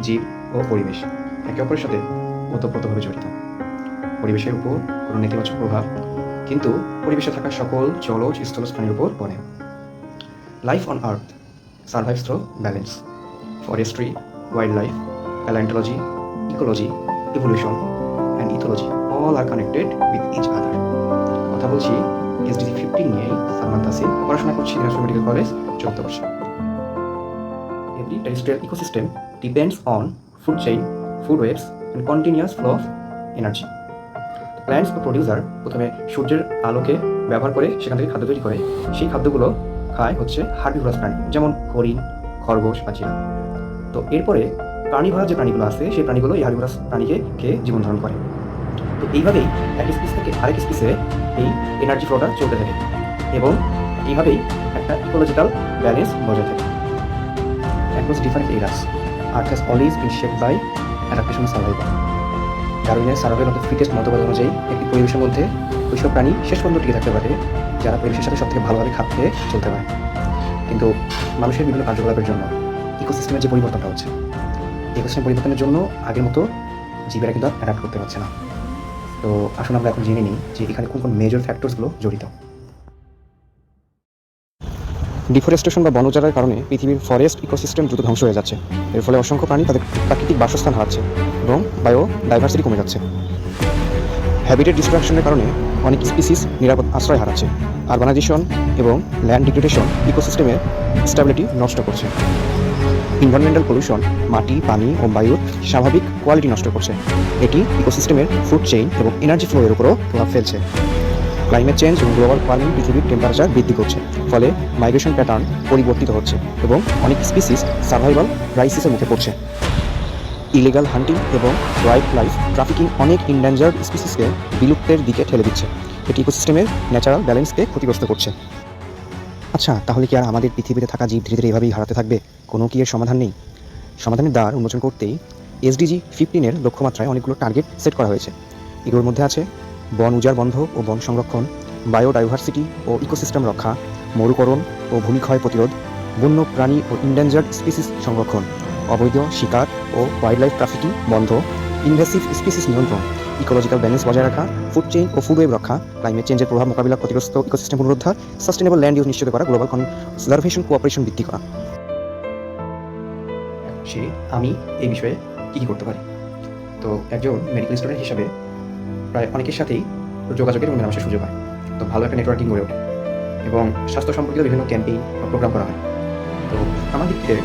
জীব ও পরিবেশ একে অপরের সাথে ওতপ্রোতভাবে জড়িত। পরিবেশের উপর কোনো নেতিবাচক প্রভাব কিন্তু পরিবেশে থাকা সকল জলজ স্থলজ প্রাণীর উপর পড়ে। Life on earth survives through balance. Forestry, wildlife, palaeontology, ecology, evolution and ethology all are connected with each other. কথা বলছি এসডিজি 15 নিয়েই। সালমান তাসিম, পড়াশোনা করছি দিনাজপুর মেডিকেল কলেজ, 14 বর্ষে। Every terrestrial ecosystem depends on food chain, food webs, and continuous flow of energy. Plants বা producer প্রথমে সূর্যের আলোকে ব্যবহার করে সেখান থেকে খাদ্য তৈরি করে। সেই খাদ্যগুলো খায় হচ্ছে হার্বিভোরাস প্রাণী, যেমন হরিণ, খরগোশ বা চিড়া। তো এরপরে প্রাণীভার যে প্রাণীগুলো আছে সেই প্রাণীগুলো এই হার্বিভোরাস প্রাণীকে খেয়ে জীবন ধারণ করে। তো এইভাবেই এক স্পিস থেকে আরেক স্পিসে এই এনার্জি ফ্লোটা চলতে থাকে এবং এইভাবেই একটা ইকোলজিক্যাল ব্যালেন্স বজায় থাকে। Across different eras, Earth has always been shaped by adaptation and survival. ডারউইনের সার্ভাইভাল অফ দ্য ফিটেস্ট মতবাদ অনুযায়ী একটি পরিবেশের মধ্যে ওইসব প্রাণী শেষ পর্যন্ত টিকে থাকতে পারে যারা পরিবেশের সাথে সবথেকে ভালোভাবে খাপ খেয়ে চলতে পারে। কিন্তু মানুষের বিভিন্ন কার্যকলাপের জন্য ইকোসিস্টেমের যে পরিবর্তনটা হচ্ছে, ইকোসিস্টেম পরিবর্তনের জন্য আগের মতো জীবেরা কিন্তু অ্যাডাপ্ট করতে পারছে না। তো আসুন আমরা এখন জেনে নিই যে এখানে কোন কোন মেজর ফ্যাক্টরসগুলো জড়িত। ডিফরেস্টেশন বা বনজারার কারণে পৃথিবীর ফরেস্ট ইকোসিস্টেম দ্রুত ধ্বংস হয়ে যাচ্ছে। এর ফলে অসংখ্য প্রাণী তাদের প্রাকৃতিক বাসস্থান হারাচ্ছে এবং বায়ো ডাইভার্সিটি কমে যাচ্ছে। হ্যাবিটেট ডিস্ট্রাকশনের কারণে অনেক স্পিসিস নিরাপদ আশ্রয় হারাচ্ছে। আরবানাইজেশন এবং ল্যান্ড ডিগ্রেডেশন ইকোসিস্টেমের স্ট্যাবিলিটি নষ্ট করছে। এনভায়রনমেন্টাল পলিউশন মাটি, পানি ও বায়ুর স্বাভাবিক কোয়ালিটি নষ্ট করছে। এটি ইকোসিস্টেমের ফুড চেইন এবং এনার্জি ফ্লো এর উপরও প্রভাব ফেলছে। ক্লাইমেট চেঞ্জ এবং গ্লোবাল ওয়ার্মিং পৃথিবীর টেম্পারেচার বৃদ্ধি করছে, ফলে মাইগ্রেশন প্যাটার্ন পরিবর্তিত হচ্ছে এবং অনেক স্পিসিস সার্ভাইভাল ক্রাইসিসের মুখে পড়ছে। ইলিগাল হান্টিং এবং ওয়াইল্ড লাইফ ট্রাফিকিং অনেক ইনডেঞ্জার্ড স্পিসিসকে বিলুপ্তের দিকে ঠেলে দিচ্ছে। এটি ইকোসিস্টেমের ন্যাচারাল ব্যালেন্সকে ক্ষতিগ্রস্ত করছে। আচ্ছা, তাহলে কি আর আমাদের পৃথিবীতে থাকা জীব ধীরে ধীরে এভাবেই হারাতে থাকবে? কোনো কি এর সমাধান নেই? সমাধানের দ্বার উন্মোচন করতেই এসডিজি 15 লক্ষ্যমাত্রায় অনেকগুলো টার্গেট সেট করা হয়েছে। এগুলোর মধ্যে আছে বন উজাড় বন্ধ ও বন সংরক্ষণ, বায়োডাইভার্সিটি ও ইকোসিস্টেম রক্ষা, মরুকরণ ও ভূমিক্ষয় প্রতিরোধ, বন্য প্রাণী ও ইনডেঞ্জার্ড স্পিসিস সংরক্ষণ, অবৈধ শিকার ও ওয়াইল্ড লাইফ ট্রাফিকিং বন্ধ, ইনভেসিভ স্পিসিস নিয়ন্ত্রণ, ইকোলজিক্যাল ব্যালেন্স বজায় রাখা, ফুড চেইন ও ফুড ওয়েব রক্ষা, ক্লাইমেট চেঞ্জের প্রভাব মোকাবিলা, ক্ষতিগ্রস্ত ইকোসিস্টেম পুনরুদ্ধার, সাস্টেনেবল ল্যান্ড ইউজ নিশ্চিত করা, গ্লোবাল কনজারভেশন কোঅপারেশন বৃদ্ধি করা। আমি এই বিষয়ে কী কী করতে পারি? তো একজন মেডিকেল স্টুডেন্ট হিসাবে প্রায় অনেকের সাথেই যোগাযোগের এবং মেলামেশার সুযোগ হয়। তো ভালো একটা নেটওয়ার্কিং গড়ে ওঠে এবং স্বাস্থ্য সম্পর্কিত বিভিন্ন ক্যাম্পেইন বা প্রোগ্রাম করা হয়। তো আমার দিক থেকে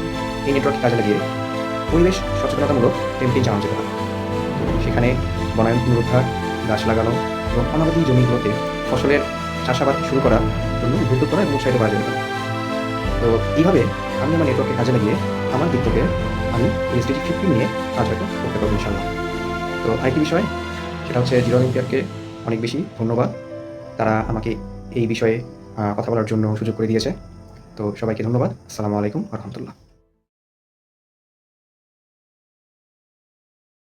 এই নেটওয়ার্ক কাজে লাগিয়ে পরিবেশ সচেতনতামূলক ক্যাম্পেইন চালানো যেতে পারে। তো সেখানে বনায়ন পুনরুদ্ধার, গাছ লাগানো এবং অনাবাদী জমিগুলোতে ফসলের চাষাবাদ শুরু করার জন্য উদ্বুদ্ধ করা এবং উৎসাহিত করা যেতে পারে। তো এইভাবে আমি আমার নেটওয়ার্ককে কাজে লাগিয়ে আমার দিক থেকে আমি এসডিজি 15 নিয়ে কাজ হয়তো করতে পারবো ইনশাআল্লাহ। তো আরেকটি বিষয়, সেটা হচ্ছে জিরো অলিম্পিয়াডকে অনেক বেশি ধন্যবাদ। তারা আমাকে এই বিষয়ে কথা বলার জন্য সুযোগ করে দিয়েছে। তো সবাইকে ধন্যবাদ। আসসালামু আলাইকুম ওয়া রাহমাতুল্লাহ।